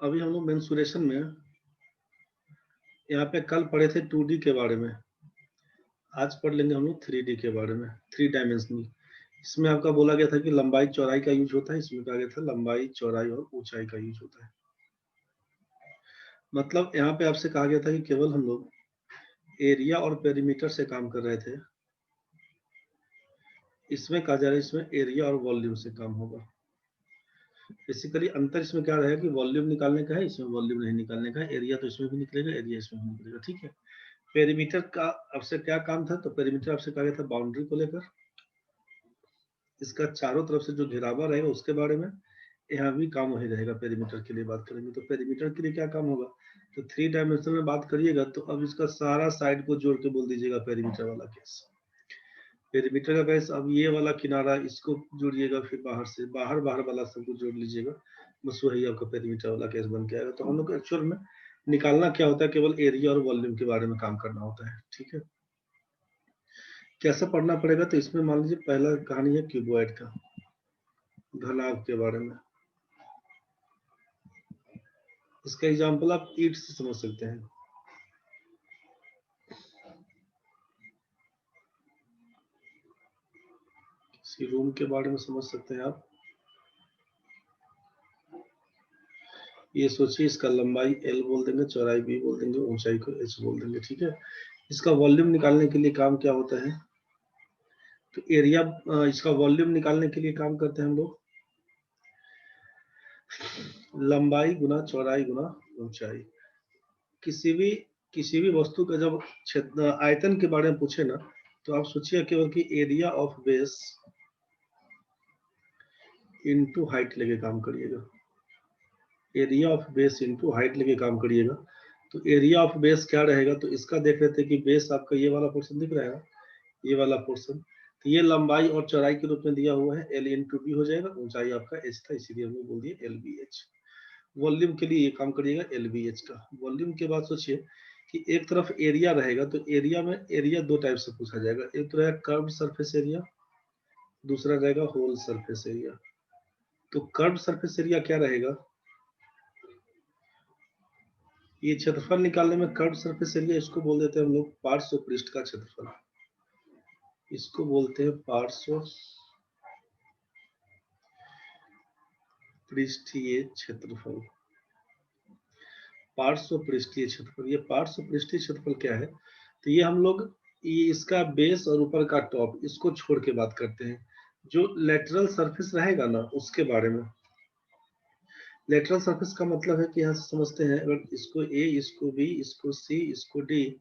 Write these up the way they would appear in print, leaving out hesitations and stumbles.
अभी हम लोग मेंसुरेशन में यहाँ पे कल पढ़े थे 2D के बारे में, आज पढ़ लेंगे हम लोग 3D के बारे में, 3 डायमेंशनल। इसमें आपका बोला गया था कि लंबाई चौड़ाई का यूज होता है, इसमें कहा गया था लंबाई चौड़ाई और ऊंचाई का यूज होता है। मतलब यहाँ पे आपसे कहा गया था कि केवल हम लोग एरिया और पेरीमीटर से काम कर रहे थे, इसमें कहा जा रहा है इसमें एरिया और वॉल्यूम से काम होगा। बेसिकली अंतर इसमें क्या रहेगा कि वॉल्यूम निकालने का है, इसमें वॉल्यूम नहीं निकालने का है। एरिया तो इसमें भी निकलेगा, एरिया इसमें भी निकलेगा, ठीक है। पेरीमीटर का आपसे क्या काम था, तो पेरीमीटर आपसे कहा गया था बाउंड्री को लेकर, इसका चारों तरफ से जो घेरावा रहेगा उसके बारे में। यहाँ भी काम वही रहेगा, पेरीमीटर के लिए बात करेंगे तो पेरीमीटर के लिए क्या काम होगा, तो 3 डायमेंशन में बात करिएगा तो अब इसका सारा साइड को जोड़ के बोल दीजिएगा पेरीमीटर वाला केस। पेरीमीटर का केस, अब ये वाला किनारा इसको जोड़िएगा, फिर बाहर से बाहर वाला सबको जोड़ लीजिएगा, बस वही आपका पेरीमीटर वाला केस बन के आएगा। तो हम लोग एक्चुअल में निकालना क्या होता है, केवल एरिया और वॉल्यूम के बारे में काम करना होता है, ठीक है। कैसे पढ़ना पड़ेगा, तो इसमें मान लीजिए पहला कहानी है क्यूबॉइड का, घनाभ के बारे में। इसका एग्जाम्पल आप ईंट से समझ सकते हैं। किसी रूम के बारे में समझ सकते हैं आप। ये सोचिए, इसका लंबाई L बोल देंगे, चौड़ाई B बोल देंगे, ऊंचाई को H बोल देंगे, ठीक है। इसका वॉल्यूम निकालने के लिए काम क्या होता है, तो एरिया, इसका वॉल्यूम निकालने के लिए काम करते हैं हम लोग लंबाई गुना चौड़ाई गुना ऊंचाई। किसी भी वस्तु का जब क्षेत्र आयतन के बारे में पूछे ना, तो आप सोचिए केवल कि area of base into height लेके काम करिएगा, area of base into height लेके काम करिएगा। तो एरिया ऑफ बेस क्या रहेगा, तो इसका देख रहे थे कि बेस आपका ये वाला पोर्शन दिख रहा है, ये वाला पोर्शन, तो ये लंबाई और चौड़ाई के रूप में दिया हुआ है, L इंटू बी हो जाएगा, ऊंचाई आपका H था इसीलिए हमने बोल दिया LBH। वॉल्यूम के लिए ये काम करिएगा LBH का। वॉल्यूम के बाद सोचिए कि एक तरफ एरिया रहेगा, तो एरिया में एरिया दो टाइप से पूछा जाएगा, एक तो रहेगा कर्व सरफेस एरिया, दूसरा रहेगा होल सरफेस एरिया। तो कर्व सरफेस एरिया क्या रहेगा, ये क्षेत्रफल निकालने में कर्व सरफेस एरिया, इसको बोल देते हैं हम लोग पार्श्व पृष्ठ का क्षेत्रफल, इसको बोलते हैं पार्श्व पृष्ठीय क्षेत्रफल। पार्श्व पृष्ठीय क्षेत्रफल, ये पार्श्व पृष्ठीय क्षेत्रफल क्या है, तो ये हम लोग ये इसका बेस और ऊपर का टॉप इसको छोड़ के बात करते हैं, जो लेटरल सरफेस रहेगा ना उसके बारे में। लेटरल सरफेस का मतलब है कि यहाँ से समझते हैं, अगर इसको A, इसको B, इसको C, इसको D,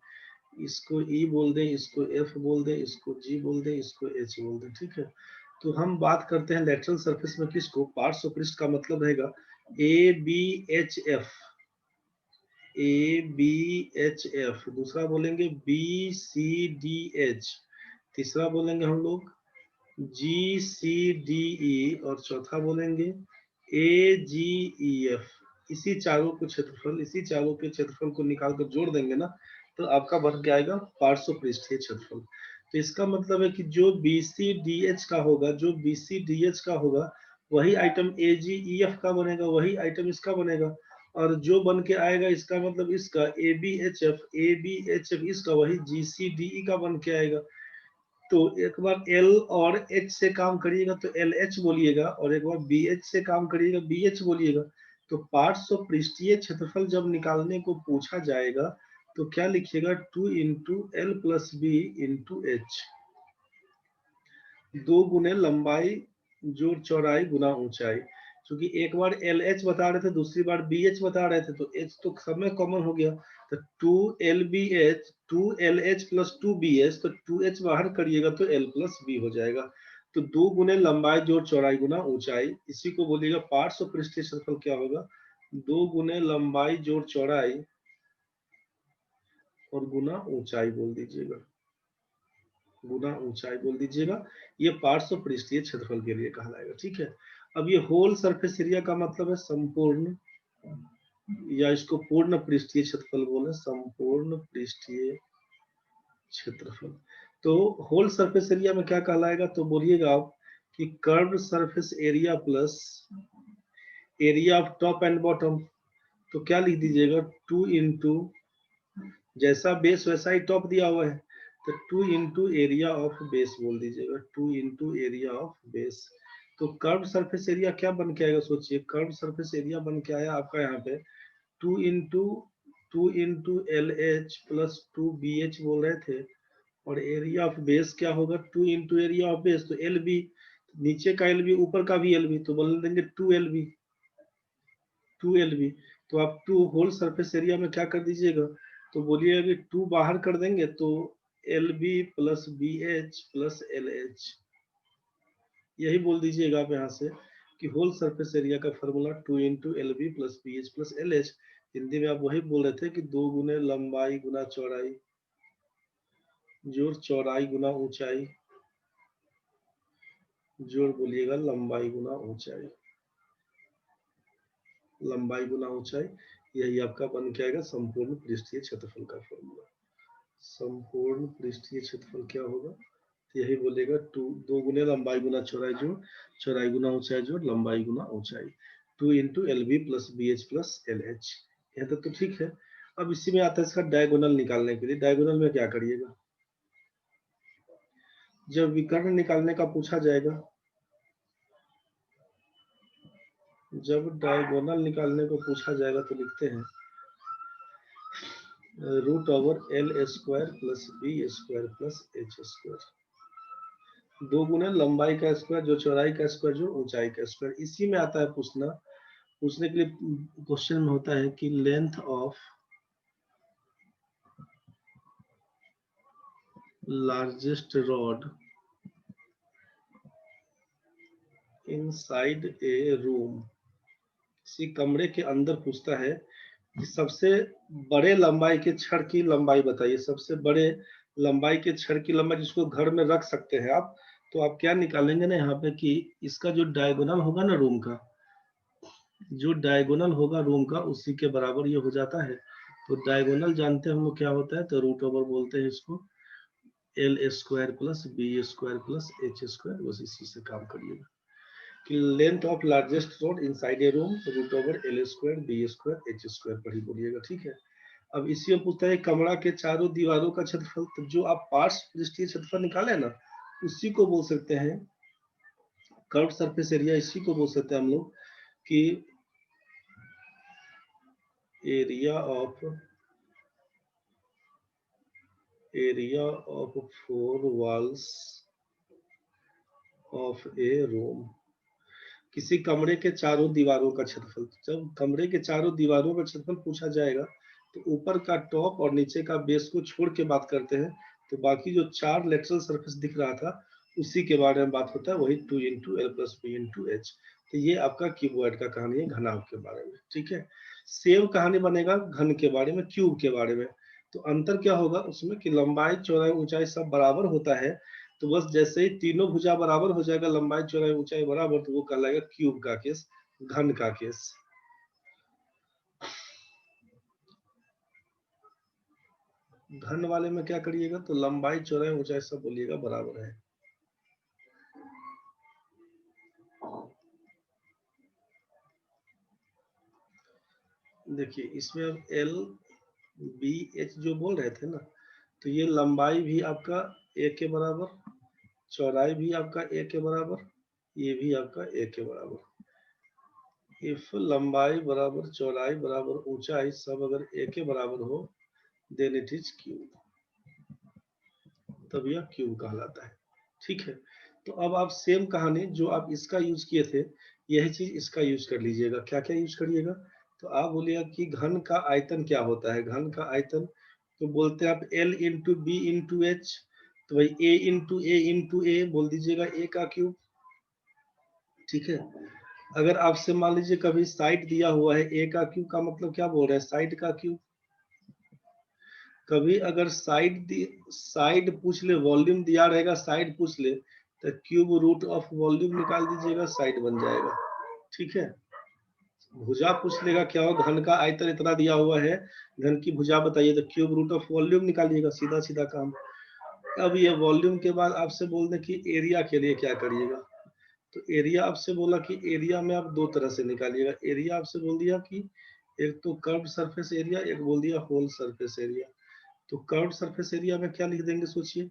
इसको E बोल दें, इसको F बोल दें, इसको G बोल दें, इसको H बोल दें, ठीक है। तो हम बात करते हैं लेटरल सरफेस में किसको, पार्श्व पृष्ठ का मतलब रहेगा ABHF, ABHF, दूसरा बोलेंगे BCDH, तीसरा बोलेंगे हम लोग GCDE, और चौथा बोलेंगे AGEF। इसी चारों को क्षेत्रफल, इसी चारों के क्षेत्रफल को निकाल कर जोड़ देंगे ना, तो आपका बन के आएगा पार्श्व पृष्ठीय क्षेत्रफल। तो इसका मतलब है कि जो BCDH का होगा, जो BCDH का होगा वही आइटम AGEF का बनेगा, वही आइटम इसका बनेगा, और जो बन के आएगा इसका मतलब इसका ABHF इसका वही GCDE का बन के आएगा। तो एक बार L और H से काम करिएगा तो LH बोलिएगा, और एक बार BH से काम करिएगा BH बोलिएगा। तो पार्श्व पृष्ठीय क्षेत्रफल जब निकालने को पूछा जाएगा तो क्या लिखिएगा, 2 into L plus B into H, 2 गुने लंबाई जोड़ चौड़ाई गुना ऊंचाई। क्योंकि एक बार LH बता रहे थे, दूसरी बार BH बता रहे थे, तो H तो सब में कॉमन हो गया, तो 2LBH 2LH प्लस 2BH, तो 2H बाहर करिएगा तो L प्लस B हो जाएगा। तो 2 गुने लंबाई जोड़ चौड़ाई गुना ऊंचाई, इसी को बोलिएगा पार्श्व पृष्ठीय क्षेत्रफल क्या होगा, 2 गुने लंबाई जोड़ चौड़ाई और गुना ऊंचाई बोल दीजिएगा, गुना ऊंचाई बोल दीजिएगा। ये पार्श्व पृष्ठीय क्षेत्रफल के लिए कहलाएगा, ठीक है। अब ये होल सरफेस एरिया का मतलब है संपूर्ण, या इसको पूर्ण पृष्ठीय क्षेत्रफल बोले, संपूर्ण पृष्ठीय क्षेत्रफल। तो होल सरफेस एरिया में क्या कहलाएगा, तो बोलिएगा आप कि curve surface area plus area of top and bottom. तो क्या लिख दीजिएगा, 2 इंटू, जैसा बेस वैसा ही टॉप दिया हुआ है, तो 2 इंटू एरिया ऑफ बेस बोल दीजिएगा, 2 इंटू एरिया ऑफ बेस। तो कर्व सरफेस एरिया क्या बन के आएगा, सोचिए, कर्व सरफेस एरिया बन के आया आपका यहाँ पे 2 into L H plus 2 BH बोल रहे थे, और एरिया ऑफ बेस क्या होगा, 2 इंटू एरिया ऑफ बेस, तो एल बी, नीचे का एल बी ऊपर का भी एल बी, तो बोल देंगे 2 LB, 2 LB। तो आप 2 होल सरफेस एरिया में क्या कर दीजिएगा, तो बोलिए अभी 2 बाहर कर देंगे तो LB plus BH plus LH, यही बोल दीजिएगा आप यहाँ से कि होल सरफेस एरिया का formula 2 into LB plus BH plus LH। Hindi में आप वही बोल रहे थे कि 2 गुने लंबाई गुना चौड़ाई जोड़ चौड़ाई गुना ऊंचाई जोड़ बोलिएगा लंबाई गुना ऊंचाई, लंबाई गुना ऊंचाई, यही आपका बन के आएगा संपूर्ण पृष्ठीय क्षेत्रफल का फॉर्मूला। संपूर्ण पृष्ठीय क्षेत्रफल क्या होगा, यही बोलेगा 2 गुने लंबाई गुना चौड़ाई जोड़ चौड़ाई गुना ऊंचाई जोड़ लंबाई गुना ऊंचाई, 2 into LB plus BH plus LH। यहाँ तक तो ठीक है। अब इसी में आता है इसका डायगोनल निकालने के लिए। डायगोनल में क्या करिएगा, जब विकर्ण निकालने का पूछा जाएगा, जब डायगोनल निकालने को पूछा जाएगा तो लिखते हैं √L² plus B² plus H², 2 गुना लंबाई का स्क्वायर जो चौड़ाई का स्क्वायर जो ऊंचाई का स्क्वायर। इसी में आता है पूछना, पूछने के लिए क्वेश्चन में होता है कि length of largest rod inside a room, किसी कमरे के अंदर पूछता है कि सबसे बड़े लंबाई के छड़ की लंबाई बताइए, सबसे बड़े लंबाई के छड़ की लंबाई जिसको घर में रख सकते हैं आप। तो आप क्या निकालेंगे ना यहाँ पे कि इसका जो डायगोनल होगा ना रूम का, जो डायगोनल होगा रूम का उसी के बराबर ये हो जाता है। तो डायगोनल जानते हैं हम लोग क्या होता है, तो √, बोलते हैं इसको L² plus B² plus H², बस इसी से काम करिएगा कि length of largest road inside a room √L² B² H² पढ़ी बोलिएगा, ठीक है। अब इसी में पूछता है कमरा के चारों दीवारों का क्षेत्रफल, तो जो आप पार्श्व पृष्ठीय क्षेत्रफल निकाले ना उसी को बोल सकते हैं कर्व सरफेस एरिया, इसी को बोल सकते हैं हम लोग कि area of 4 walls of A room, किसी कमरे के चारों दीवारों का क्षेत्रफल। जब कमरे के चारों दीवारों का क्षेत्रफल पूछा जाएगा तो ऊपर का टॉप और नीचे का बेस को छोड़ के बात करते हैं, तो बाकी जो 4 लेटरल सरफेस दिख रहा था उसी के बारे में बात होता है, वही 2 into L plus B into H। तो ये आपका क्यूबॉइड का कहानी है, घनाभ के बारे में, ठीक है। सेम कहानी बनेगा घन के बारे में, क्यूब के बारे में। तो अंतर क्या होगा उसमें कि लंबाई चौड़ाई ऊंचाई सब बराबर होता है, तो बस जैसे ही तीनों भुजा बराबर हो जाएगा, लंबाई चौड़ाई ऊंचाई बराबर, तो वो कहलाएगा क्यूब का केस, घन का केस। घन वाले में क्या करिएगा, तो लंबाई चौड़ाई ऊंचाई सब बोलिएगा बराबर है। देखिए इसमें अब LBH जो बोल रहे थे ना, तो ये लंबाई भी आपका A के बराबर, चौड़ाई भी आपका A के बराबर, ये भी आपका A के बराबर। इफ लंबाई बराबर चौड़ाई बराबर ऊंचाई सब अगर A के बराबर हो देन इट इज क्यूब, तब यह क्यूब कहलाता है, ठीक है। तो अब आप सेम कहानी जो आप इसका यूज किए थे यही चीज इसका यूज कर लीजिएगा। क्या क्या यूज करिएगा, तो आप बोलिएगा कि घन का आयतन क्या होता है, घन का आयतन तो बोलते हैं आप L into B into H, तो भाई A बोल दीजिएगा A का क्यूब, ठीक है। अगर आपसे मान लीजिए कभी साइड दिया हुआ है A का क्यूब का मतलब क्या बोल रहे हैं, साइड का क्यूब। कभी अगर साइड पूछ ले, वॉल्यूम दिया रहेगा साइड पूछ ले, तो क्यूब रूट ऑफ वॉल्यूम निकाल दीजिएगा, साइड बन जाएगा, ठीक है। भुजा पूछ लेगा क्या हो, घन का आयतन इतना दिया हुआ है, घन की भुजा बताइए, तो क्यूब रूट ऑफ वॉल्यूम निकालिएगा, सीधा सीधा काम। अब ये वॉल्यूम के बाद आपसे बोल दें कि एरिया के लिए क्या करिएगा, तो एरिया आपसे बोला कि एरिया में आप दो तरह से निकालिएगा। एरिया आपसे बोल दिया कि एक तो कर्व सरफेस एरिया, एक बोल दिया होल सरफेस एरिया। तो कर्व सरफेस एरिया में क्या लिख देंगे सोचिए।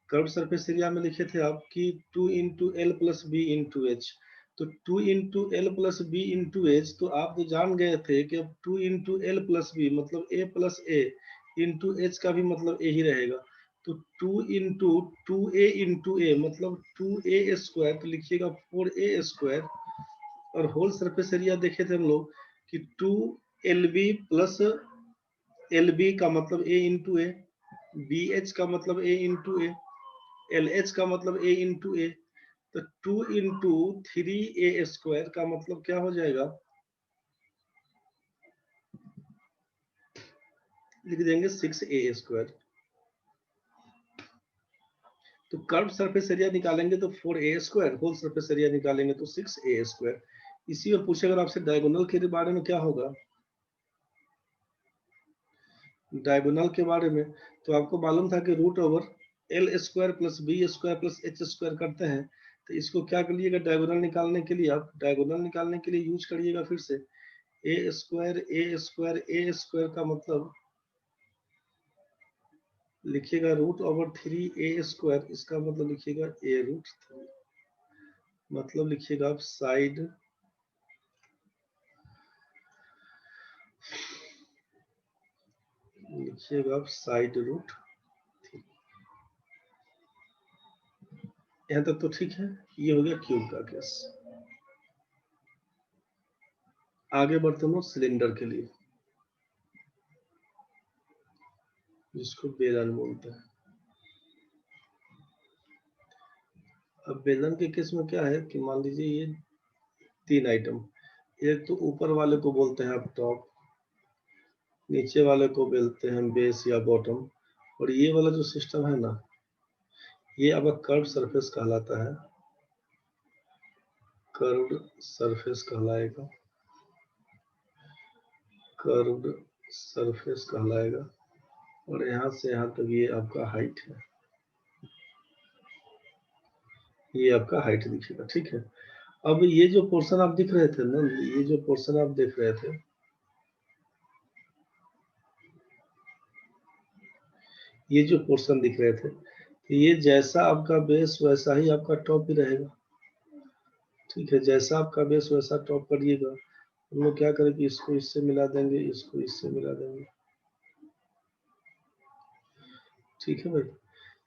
कर्व सरफेस एरिया में लिखे थे आप कि 2 into L plus B into H. तो 2 into L plus B into H, तो आप तो जान गए थे कि अब 2 इंटू एल प्लस बी मतलब ए प्लस ए इंटू एच का भी मतलब ए ही रहेगा। तो 2 इंटू 2a मतलब 2a स्क्वायर, तो लिखिएगा 4a स्क्वायर। और होल सरफेस एरिया देखे थे हम लोग कि 2lb प्लस lb का मतलब a इंटू ए, bh का मतलब a इंटू ए, LH का मतलब a इंटू ए। तो 2 इंटू 3a स्क्वायर का मतलब क्या हो जाएगा, लिख देंगे 6a स्क्वायर। तो कर्व सरफेस एरिया निकालेंगे तो 4a square, whole surface area निकालेंगे तो 6a स्क्वायर। इसी में पूछे अगर आपसे डायगोनल के बारे में क्या होगा, डायगोनल के बारे में, तो आपको मालूम था कि root over L square plus B square plus H square करते हैं। तो इसको क्या करिएगा, डायगोनल निकालने के लिए आप डायगोनल निकालने के लिए यूज करिएगा फिर से ए स्क्वायर का मतलब लिखिएगा रूट ओवर 3a स्क्वायर, इसका मतलब लिखिएगा a रूट 3, मतलब लिखिएगा आप साइड लिखिएगा आप साइड रूट 3। यहाँ तक तो ठीक है, ये हो गया क्यूब का केस। आगे बढ़ते हैं सिलेंडर के लिए, जिसको बेलन बोलते हैं। अब बेलन के केस में क्या है कि मान लीजिए ये 3 आइटम, एक तो ऊपर वाले को बोलते हैं आप टॉप, नीचे वाले को बोलते हैं बेस या बॉटम, और ये वाला जो सिस्टम है ना, ये अब कर्व सरफेस कहलाता है, कर्व्ड सरफेस कहलाएगा, कर्व्ड सरफेस कहलाएगा। और यहाँ से यहाँ तक ये आपका हाइट है, ये आपका हाइट दिखेगा, ठीक है। अब ये जो पोर्शन आप दिख रहे थे ना, ये जो पोर्शन आप देख रहे थे, ये जो पोर्शन दिख रहे थे, ये जैसा आपका बेस वैसा ही आपका टॉप भी रहेगा, ठीक है। जैसा आपका बेस वैसा टॉप करिएगा। हम लोग क्या करेंगे, इसको इससे मिला देंगे, इसको इससे मिला देंगे, ठीक है भाई।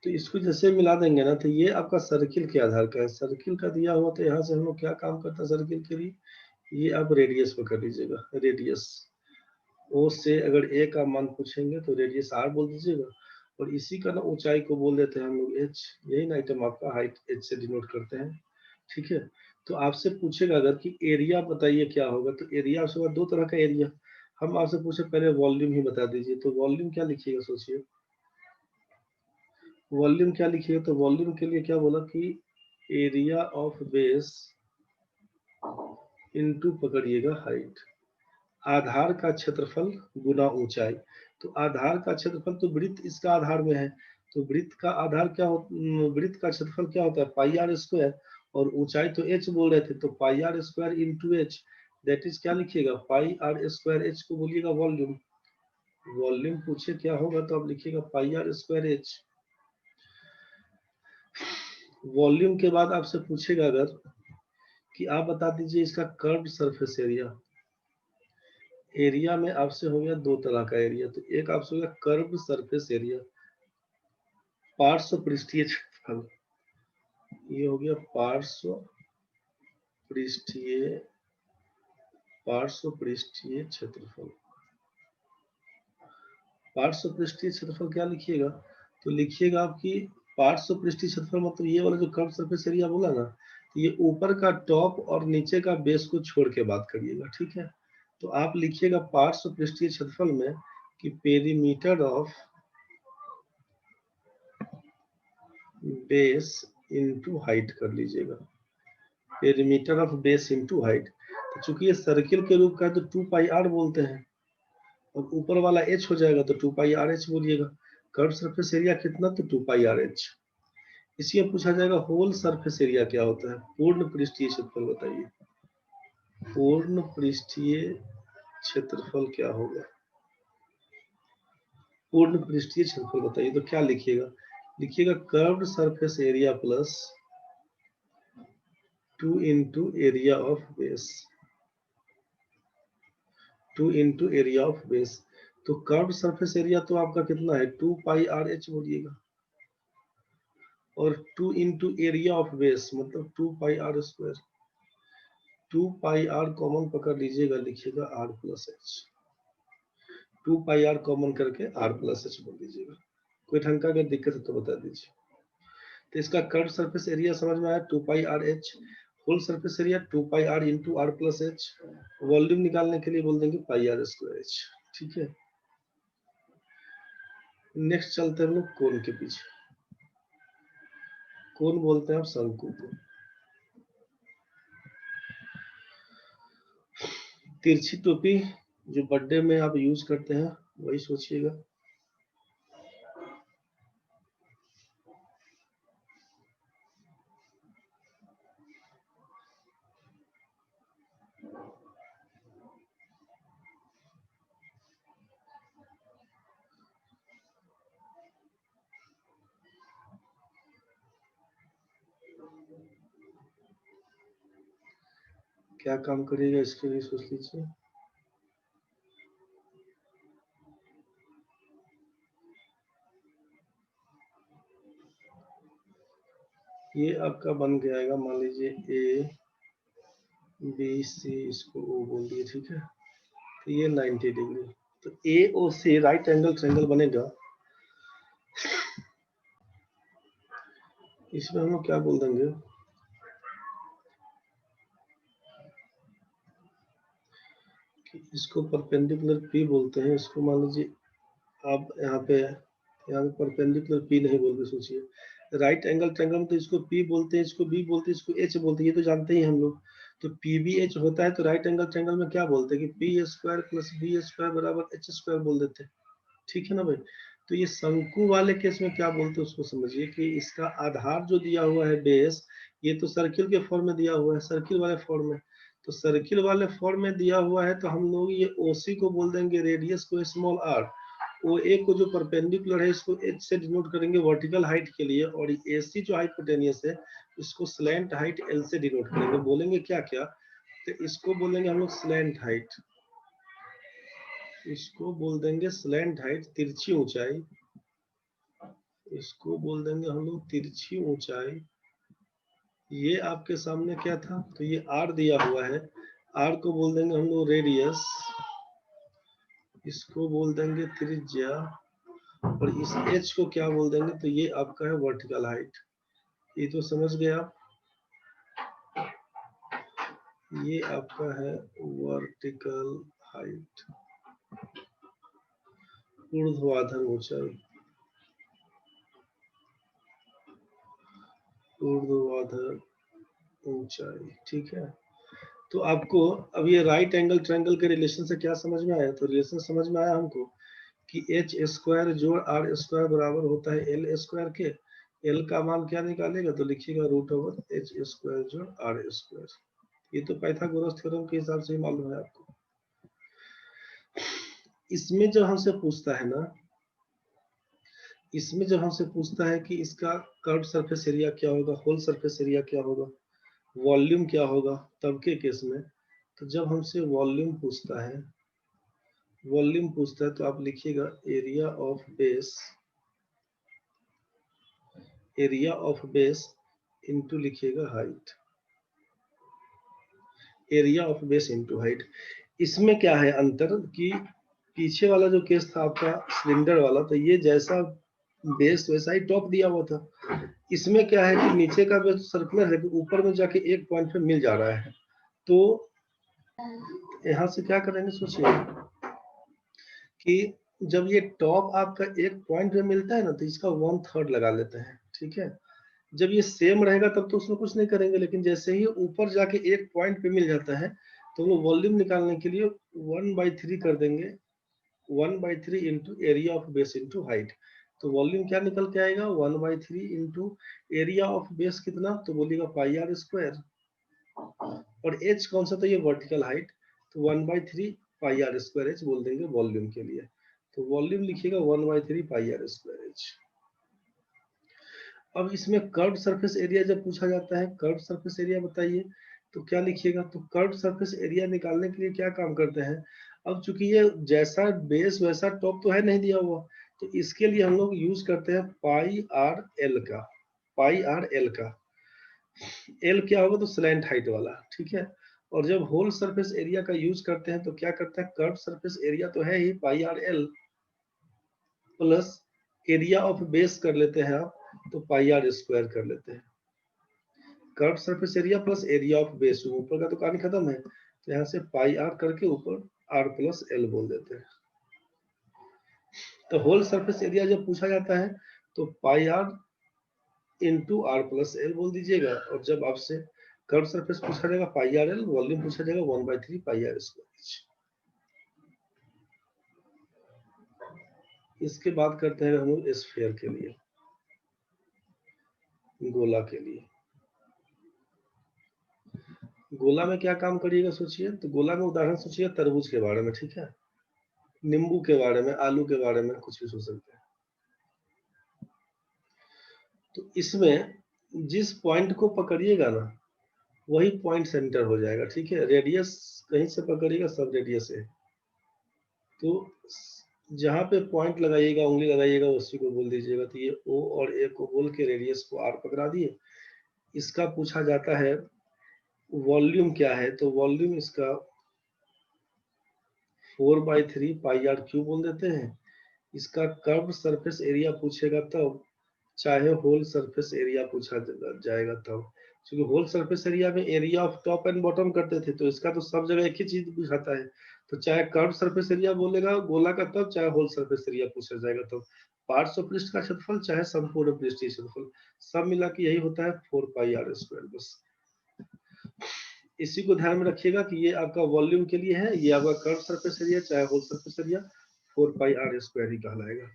तो इसको जैसे मिला देंगे ना, तो ये आपका सर्किल के आधार का है, सर्किल का दिया हुआ, तो यहाँ से हम लोग क्या काम करता है सर्किल के लिए, ये आप रेडियस पे कर लीजिएगा, रेडियस ओ से अगर ए का मान पूछेंगे तो रेडियस आर बोल दीजिएगा, और इसी का ना ऊंचाई को बोल देते हैं हम लोग एच, यही ना आइटम आपका हाइट एच से डिनोट करते हैं, ठीक है। तो आपसे पूछेगा अगर कि एरिया बताइए क्या होगा, तो एरिया आपसे होगा 2 तरह का एरिया। हम आपसे पूछे पहले वॉल्यूम ही बता दीजिए, तो वॉल्यूम क्या लिखिएगा सोचिए, वॉल्यूम क्या लिखिएगा, तो वॉल्यूम के लिए क्या बोला कि एरिया ऑफ बेस इनटू पकड़िएगा हाइट, आधार का क्षेत्रफल गुना ऊंचाई। तो आधार का क्षेत्रफल तो वृत्त इसका आधार में है, तो वृत्त का आधार क्या हो, वृत्त का क्षेत्रफल क्या होता है पाई आर स्क्वायर, और ऊंचाई तो एच बोल रहे थे, तो pi R square into H, that is क्या लिखिएगा पाई आर स्क्वायर, एच को बोलिएगा वॉल्यूम। वॉल्यूम पूछे क्या होगा तो आप लिखिएगा पाई आर स्क्वायर एच। वॉल्यूम के बाद आपसे पूछेगा अगर कि आप बता दीजिए इसका कर्व सरफेस एरिया, एरिया में आपसे हो गया 2 तरह का एरिया, तो एक आपसे हो गया कर्व सरफेस एरिया, पार्श्व पृष्ठीय क्षेत्रफल, ये हो गया पृष्ठीय पार्श्व पृष्ठीय क्षेत्रफल। पार्श्व पृष्ठीय क्षेत्रफल क्या लिखिएगा, तो लिखिएगा आपकी पार्श्व पृष्ठीय क्षेत्रफल मतलब ये वाला जो कर्व सरफेस एरिया बोला ना, तो ये ऊपर का टॉप और नीचे का बेस को छोड़ के बात करिएगा, ठीक है। तो आप लिखिएगा पार्श्व पृष्ठीय क्षेत्रफल में कि perimeter of base into height कर लीजिएगा, perimeter of base into height. तो चूंकि ये सर्किल के रूप का है तो 2 पाई आर बोलते हैं, और ऊपर वाला एच हो जाएगा तो 2 पाई आर एच बोलिएगा। कर्व सरफेस एरिया कितना, तो 2 पाई आर एच। इसी में पूछा जाएगा होल सरफेस एरिया क्या होता है, पूर्ण पृष्ठीय क्षेत्रफल बताइए, पूर्ण पृष्ठीय क्षेत्रफल क्या होगा, पूर्ण पृष्ठीय क्षेत्रफल बताइए। तो क्या लिखिएगा, लिखिएगा curved surface area plus 2 into area of base, 2 into area of base. तो कर्व्ड सरफेस एरिया तो आपका कितना है 2 पाई आर एच बोलिएगा, और 2 इंटू एरिया ऑफ बेस मतलब 2 pi R square. 2 pi R common पकड़ लीजिएगा, लिखिएगा R plus H. 2 pi R common करके आर प्लस एच बोल दीजिएगा। कोई ढंग का अगर दिक्कत है तो बता दीजिए। तो इसका कर्व सरफेस एरिया समझ में आया, 2 pi R H. Whole surface area 2 pi R into R plus H. Volume निकालने के लिए बोल देंगे पाई आर स्क्वायर एच। ठीक है, नेक्स्ट चलते हैं हम लोग कोण के पीछे। कोण बोलते हैं आप शंकु को। तिरछी टोपी जो बर्थडे में आप यूज करते हैं वही सोचिएगा। क्या काम करिएगा इसके लिए सोच लीजिए। ये आपका बन जाएगा, मान लीजिए ए बी सी, इसको ओ बोल दिए। ठीक है, तो ये 90 डिग्री। तो ए ओ सी राइट एंगल ट्रायंगल बनेगा। इसमें हम लोग क्या बोल देंगे कि इसको परपेंडिकुलर पी बोलते हैं। इसको मान लीजिए आप यहाँ पे परपेंडिकुलर पी नहीं बोल के सोचिए। राइट एंगल ट्रायंगल में तो इसको पी बोलते हैं, इसको बी बोलते हैं, इसको एच बोलते हैं, ये तो जानते ही हम लोग। तो पी बी एच होता है, तो राइट एंगल ट्रायंगल में क्या बोलते हैं कि P square plus B square बराबर एच स्क्वायर बोल देते हैं। ठीक है ना भाई। तो ये शंकु वाले केस में क्या बोलते हैं उसको समझिए कि इसका आधार जो दिया हुआ है बेस, ये तो सर्किल के फॉर्म में दिया हुआ है, सर्किल वाले फॉर्म में। तो सर्किल वाले फॉर्म में दिया हुआ है तो हम लोग ये ओसी को बोल देंगे रेडियस को स्मॉल आर। ओ ए को जो परपेंडिकुलर है इसको एच से डिनोट करेंगे वर्टिकल हाइट के लिए, और ए सी जो हाइपोटेनियस है इसको स्लैंट हाइट एल से डिनोट करेंगे। बोलेंगे क्या क्या, तो इसको बोलेंगे हम लोग स्लैंट हाइट, इसको बोल देंगे स्लैंट हाइट तिरछी ऊंचाई, इसको बोल देंगे हम लोग तिरछी ऊंचाई। ये आपके सामने क्या था, तो ये आर दिया हुआ है, आर को बोल देंगे हम लोग रेडियस, इसको बोल देंगे त्रिज्या, और इस एच को क्या बोल देंगे, तो ये आपका है वर्टिकल हाइट। ये तो समझ गए आप, ये आपका है वर्टिकल हाइट, ऊर्ध्वाधर ऊंचाई, ऊर्ध्वाधर ऊंचाई। ठीक है, तो आपको अब ये राइट एंगल ट्रायंगल के रिलेशन से क्या समझ में आया, तो रिलेशन समझ में आया हमको कि एच स्क्वायर जोड़ आर स्क्वायर बराबर होता है एल स्क्वायर के। एल का मान क्या निकालेगा, तो लिखिएगा रूट ओवर एच स्क्वायर जोड़ आर स्क्वायर। ये तो पाइथागोरस थ्योरम के हिसाब से ही मालूम है आपको। इसमें जब हमसे पूछता है ना, इसमें जब हमसे पूछता है कि इसका कर्व सरफेस एरिया क्या होगा, होल सरफेस एरिया क्या होगा, वॉल्यूम क्या होगा, तब के केस में, तो जब हमसे वॉल्यूम पूछता है, वॉल्यूम पूछता है तो आप लिखिएगा area of base, area of base into लिखिएगा height, area of base into height. इसमें क्या है अंतर कि पीछे वाला जो केस था आपका सिलेंडर वाला, तो ये जैसा बेस वैसा ही टॉप दिया हुआ था। इसमें क्या है कि नीचे का बेस सर्कुलर है, ऊपर में जाके एक पॉइंट पे मिल जा रहा है। तो यहाँ से क्या करेंगे सोचिए कि जब ये टॉप आपका एक पॉइंट पे मिलता है ना, तो इसका 1/3 लगा लेते हैं। ठीक है, जब ये सेम रहेगा तब तो उसमें कुछ नहीं करेंगे, लेकिन जैसे ही ऊपर जाके एक पॉइंट पे मिल जाता है तो हम लोग वॉल्यूम निकालने के लिए 1/3 कर देंगे, 1/3 into area of base into height. तो वॉल्यूम क्या निकल के आएगा 1/3 इंटू एरिया ऑफ बेस कितना, तो बोलिएगा पाई आर स्क्वायर, और एच कौन सा, तो ये वर्टिकल हाइट, तो 1/3 पाई आर स्क्वायर एच बोल देंगे वॉल्यूम के लिए। तो वॉल्यूम लिखिएगा 1/3 पाई आर स्क्वायर एच। अब इसमें कर्व सरफेस एरिया जब पूछा जाता है, कर्व सरफेस एरिया बताइए, तो क्या लिखिएगा? तो कर्व सरफेस एरिया निकालने के लिए क्या काम करते हैं? अब चूंकि ये जैसा बेस वैसा टॉप तो है नहीं दिया हुआ, तो इसके लिए हम लोग यूज करते हैं पाई आर एल का। पाई आर एल का एल क्या होगा? तो स्लैंट हाइट वाला, ठीक है। और जब होल सरफेस एरिया का यूज करते हैं तो क्या करते हैं? कर्व सरफेस एरिया तो है ही pi R L plus area of base कर लेते हैं आप, तो पाई आर स्क्वायर कर लेते हैं। Curve surface area plus area of base, ऊपर का तो कहानी खत्म है, तो यहाँ से पाई आर करके ऊपर आर प्लस एल बोल देते हैं। तो होल सरफेस एरिया जब पूछा जाता है तो pi R into R plus L बोल दीजिएगा, और जब आपसे कर्व सरफेस पूछा जाएगा पाई आर एल, वॉल्यूम पूछा जाएगा 1/3 पाई आर स्क्वायर। इसके बाद करते हैं हम लोग स्फीयर के लिए, गोला के लिए। गोला में क्या काम करिएगा सोचिए? तो गोला में उदाहरण सोचिए तरबूज के बारे में, ठीक है, नींबू के बारे में, आलू के बारे में, कुछ भी सोच सकते हैं। तो इसमें जिस पॉइंट को पकड़िएगा ना, वही पॉइंट सेंटर हो जाएगा, ठीक है। रेडियस कहीं से पकड़िएगा, सब रेडियस है। तो जहाँ पे पॉइंट लगाइएगा, उंगली लगाइएगा, उसी को बोल दीजिएगा। तो ये ओ और ए को बोल के रेडियस को आर पकड़ा दिए। इसका पूछा जाता है वॉल्यूम क्या है, तो वॉल्यूम इसका 4/3 पाई आर क्यूब बोल देते हैं। इसका कर्व सरफेस एरिया पूछेगा तब, चाहे होल सरफेस एरिया पूछा जाएगा तब। क्योंकि होल सरफेस एरिया में area of top and bottom करते थे, तो इसका तो सब जगह एक ही चीज पूछाता है। तो चाहे कर्व सरफेस एरिया बोलेगा गोला का तब, चाहे होल सरफेस एरिया पूछा जाएगा तब। पार्ट्स ऑफ पृष्ठ का क्षेत्रफल चाहे संपूर्ण पृष्ठीय क्षेत्रफल, सब मिला के यही होता है 4 पाई आर स्क्वायर बस। इसी को ध्यान में रखिएगा कि ये आपका वॉल्यूम के लिए है, ये आपका कर्व सरफेस एरिया चाहे whole surface area 4 pi R square ही कहलाएगा।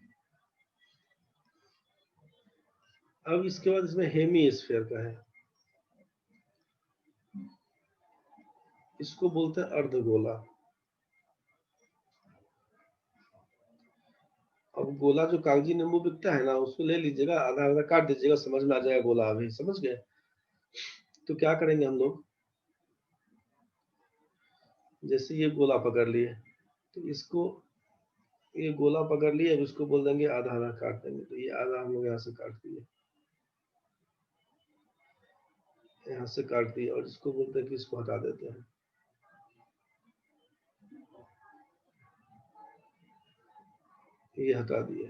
अब इसके बाद इसमें हेमी स्फीयर का है, इसको बोलते हैं अर्धगोला। अब गोला जो कागजी नींबू बिकता है ना, उसको ले लीजिएगा, आधा आधा काट दीजिएगा, समझ में आ जाएगा गोला। अभी समझ गए? तो क्या करेंगे हम लोग, जैसे ये गोला पकड़ लिए, तो इसको, ये गोला पकड़ लिए, अब इसको बोल देंगे आधा आधा काट देंगे। तो ये आधा हम लोग यहाँ से काट दिए, यहाँ से काट दिए, और इसको बोलते हैं कि इसको हटा देते हैं। ये हटा दिए।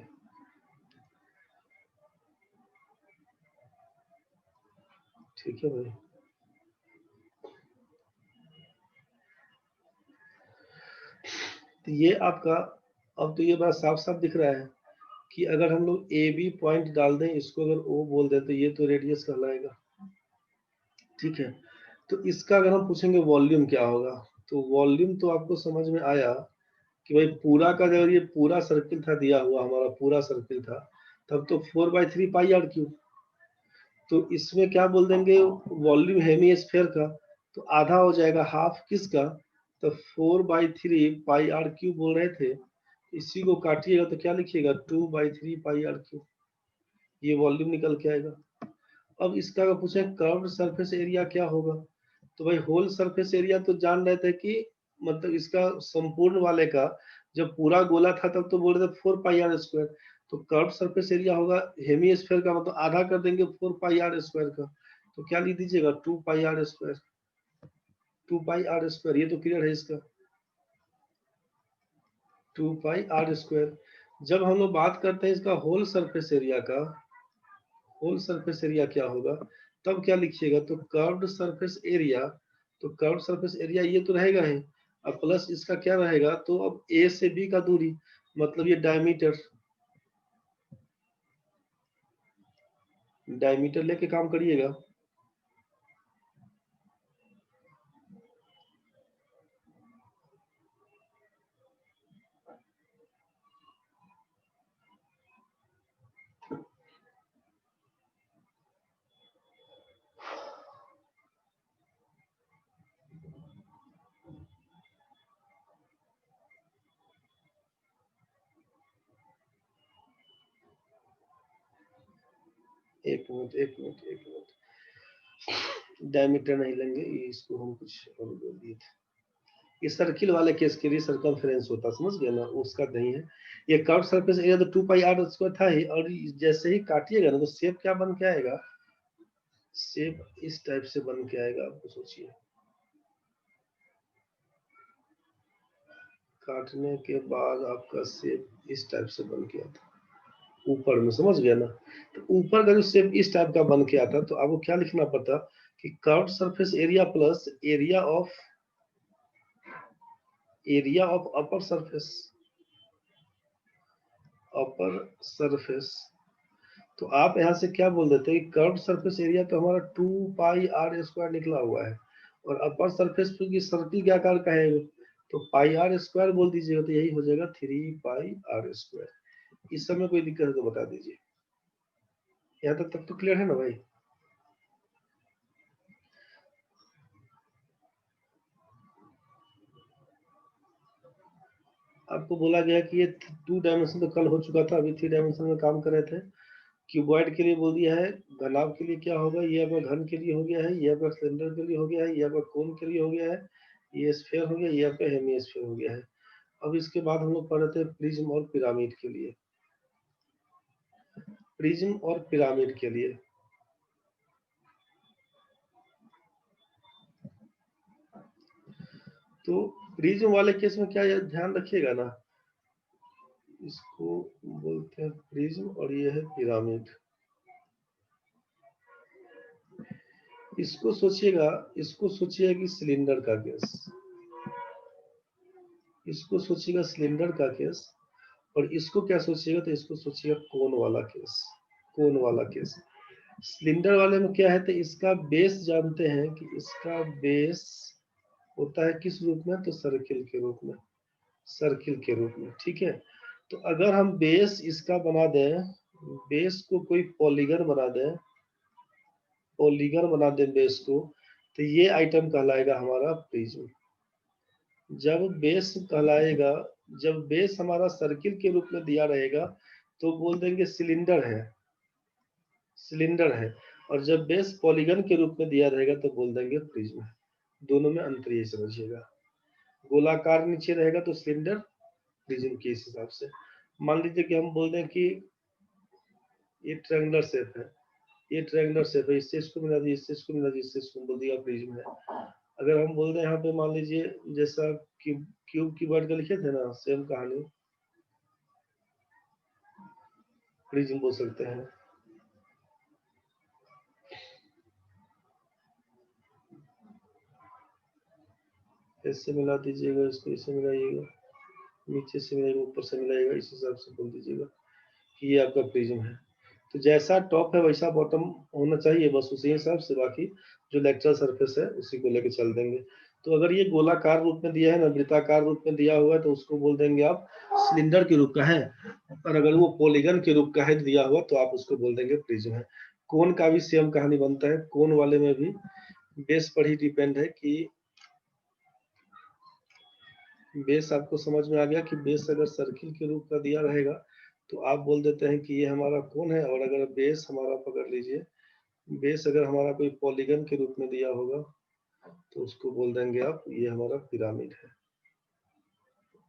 ठीक है भाई। तो ये आपका, अब तो ये बात साफ साफ दिख रहा है कि अगर हम लोग ए बी पॉइंट डाल दें, इसको अगर ओ बोल दें, तो ये तो रेडियस कहलाएगा, ठीक है। तो इसका अगर हम पूछेंगे वॉल्यूम क्या होगा, तो वॉल्यूम तो आपको समझ में आया कि भाई पूरा का, अगर ये पूरा सर्किल था दिया हुआ, हमारा पूरा सर्किल था, तब तो 4/3 पाई आर क्यूब। तो इसमें क्या बोल देंगे, वॉल्यूम हेमी स्फीयर का, तो आधा हो जाएगा, हाफ किसका? तो 4/3 पाई आर क्यूब बोल रहे थे, इसी को काटिएगा तो क्या लिखिएगा? 2/3 पाई आर क्यूब। ये वॉल्यूम निकल के आएगा। अब इसका अगर पूछे कर्व्ड सरफेस एरिया क्या होगा, तो भाई होल सरफेस एरिया तो जान रहे थे कि, मतलब इसका संपूर्ण वाले का, जब पूरा गोला था तब तो बोल रहे थे 4 पाई आर स्क्वायर। तो कर्व सरफेस एरिया होगा हेमी स्फीयर का, मतलब आधा कर देंगे 4 पाई आर स्क्वायर का, तो क्या लिख दीजिएगा? 2 pi R square. 2 pi R square, ये तो क्लियर है इसका, 2 पाई आर स्क्वायर। जब हम लोग बात करते हैं इसका होल सरफेस एरिया का, होल सरफेस एरिया क्या होगा, तब क्या लिखिएगा? तो कर्व्ड सरफेस एरिया, तो कर्व्ड सरफेस एरिया ये तो रहेगा ही, अब प्लस इसका क्या रहेगा? तो अब ए से बी का दूरी, मतलब ये डायमीटर, डायमीटर लेके काम करिएगा। एक मिनट डायमीटर नहीं लेंगे, इसको हम कुछ और बोल दिए थे। ये सर्किल वाले केस के लिए सरकमफेरेंस होता, समझ गए ना, उसका नहीं है। ये कर्व सरफेस एरिया तो 2 पाई r स्क्वायर था ही, और जैसे ही काटिएगा ना तो शेप क्या बन के आएगा, शेप इस टाइप से बन के आएगा। आपको सोचिए, काटने के बाद आपका शेप इस टाइप से बन के आता ऊपर में, समझ गया ना। तो ऊपर का जो शेप इस टाइप का बन के आता, तो आपको क्या लिखना पड़ता कि curve surface area plus area of upper surface. तो आप यहाँ से क्या बोल देते हैं, कर्व सरफेस एरिया तो हमारा 2 पाई r स्क्वायर निकला हुआ है, और अपर सरफेस की सर्किल क्या आकार का है, तो पाई r स्क्वायर बोल दीजिएगा, तो यही हो जाएगा 3 पाई r स्क्वायर। इस समय कोई दिक्कत है तो बता दीजिए। यहाँ तक तो क्लियर है ना भाई। आपको बोला गया कि ये 2 डायमेंशन तो कल हो चुका था, अभी 3 डायमेंशन में काम कर रहे थे। क्यूबॉइड के लिए बोल दिया है, घनाभ के लिए क्या होगा, ये आपका घन के लिए हो गया है, ये आपका सिलेंडर के लिए हो गया है, ये आपका कोन के लिए हो गया है, ये स्फीयर हो गया, ये आपका हेमी स्फीयर हो गया है। अब इसके बाद हम लोग पढ़ रहे थे प्रिज्म और पिरामिड के लिए। प्रिज्म और पिरामिड के लिए तो प्रिज्म वाले केस में क्या ध्यान रखिएगा ना, इसको बोलते हैं प्रिज्म और ये है पिरामिड। इसको सोचिएगा कि सिलेंडर का केस, इसको सोचिएगा सिलेंडर का केस, और इसको क्या सोचिएगा, तो इसको सोचिएगा कोन वाला केस। कोन वाला केस सिलेंडर वाले में क्या है, तो इसका बेस जानते हैं कि इसका बेस होता है किस रूप में, तो सर्किल के रूप में, सर्किल के रूप में, ठीक है। तो अगर हम बेस इसका बना दें, बेस को कोई पॉलीगन बना दें, पॉलीगन बना दें बेस को, तो ये आइटम कहलाएगा हमारा प्रिज्म। जब बेस कहलाएगा, जब बेस हमारा सर्किल के रूप में दिया रहेगा तो बोल देंगे सिलेंडर है, सिलेंडर है, और जब बेस पॉलीगन के रूप में दिया रहेगा तो बोल देंगे प्रिज्म है। दोनों में अंतर ये समझिएगा, गोलाकार नीचे रहेगा तो सिलेंडर, प्रिज्म के इस हिसाब से। मान लीजिए कि हम बोल दें कि ये ट्रायंगुलर शेप है, ये ट्रायंगुलर शेप है, इससे इसको मिला दिए, इससे इसको मिला दिए, इससे इसको बोल दिया प्रिज्म है। अगर हम बोल दें यहाँ पे, मान लीजिए जैसा क्यूब की वर्ड का लिखे थे ना, सेम कहानी प्रिज्म बोल सकते हैं। इससे मिला दीजिएगा, इसको इससे मिलाइएगा, नीचे से मिलाइएगा, ऊपर से मिलाइएगा, इस हिसाब से बोल दीजिएगा कि ये आपका प्रिज्म है। तो जैसा टॉप है वैसा बॉटम होना चाहिए, बस उसी हिसाब से बाकी जो लेटरल सरफेस है उसी को लेके चल देंगे। तो अगर ये गोलाकार रूप में दिया है ना, वृत्ताकार रूप में दिया हुआ है, तो उसको बोल देंगे आप सिलेंडर के रूप का है, और अगर वो पॉलीगन के रूप का है दिया हुआ, तो आप उसको बोल देंगे प्रिज्म है। कोन का भी सेम कहानी बनता है, कोन वाले में भी बेस पर ही डिपेंड है कि बेस आपको समझ में आ गया कि बेस अगर सर्किल के रूप का दिया रहेगा तो आप बोल देते हैं कि ये हमारा कोन है, और अगर बेस हमारा पकड़ लीजिए, बेस अगर हमारा कोई पॉलीगन के रूप में दिया होगा तो उसको बोल देंगे आप ये हमारा पिरामिड है,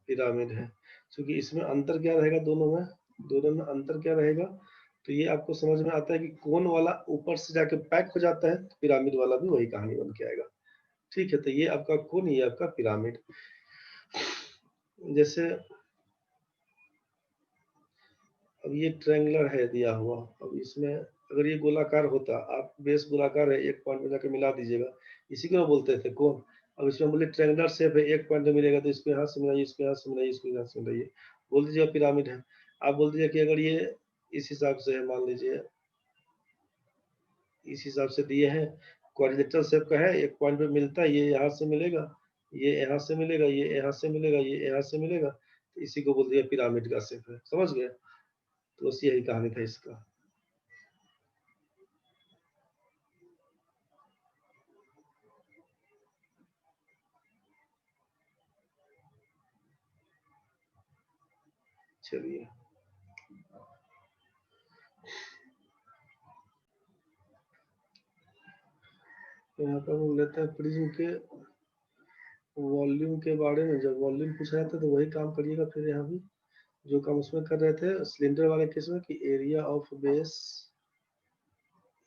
पिरामिड है। क्योंकि इसमें अंतर क्या रहेगा, दोनों में अंतर क्या रहेगा, तो ये आपको समझ में आता है कि कोन वाला ऊपर से जाके पैक हो जाता है, तो पिरामिड वाला भी वही कहानी बन के आएगा। ठीक है, तो ये आपका कोन, ये आपका पिरामिड। जैसे अब ये ट्रायंगुलर है दिया हुआ, अब इसमें अगर ये गोलाकार होता, आप बेस गोलाकार है, एक पॉइंट में जाके मिला दीजिएगा, इसी को बोलते थे कोण। अब इसमें बोले ट्रायंगुलर शेप है, एक पॉइंट में मिलेगा, तो इसको यहाँ से मिलाइए, इसको यहाँ से मिलाइए, इसको यहाँ से मिलाइए, बोल दीजिएगा पिरामिड है। आप बोल दीजिए कि अगर ये इस हिसाब से है, मान लीजिए इस हिसाब से दिए हैं, क्वाड्रिलेटरल शेप का है, एक पॉइंट पे मिलता है, ये यहाँ से मिलेगा, ये यहाँ से मिलेगा, ये यहाँ से मिलेगा, ये यहाँ से मिलेगा, तो इसी को बोल दिया पिरामिड का शेप है, समझ गए। तो बस यही कहानी था इसका। चलिए, तो यहाँ पर हम लेते हैं प्रिज्म के वॉल्यूम के बारे में। जब वॉल्यूम पूछा जाता है तो वही काम करिएगा फिर यहाँ भी जो काम उसमें कर रहे थे सिलेंडर वाले केस में, कि area of base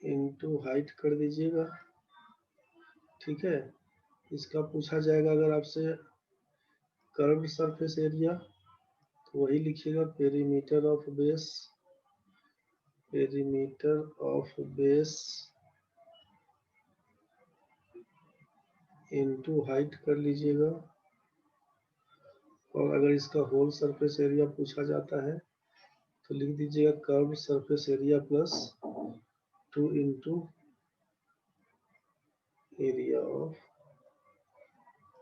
into height कर दीजिएगा। ठीक है, इसका पूछा जाएगा अगर आपसे कर्व सरफेस एरिया, तो वही लिखिएगा perimeter of base, perimeter of base into height कर लीजिएगा। और अगर इसका होल सरफेस एरिया पूछा जाता है तो लिख दीजिएगा curve surface area plus 2 into area of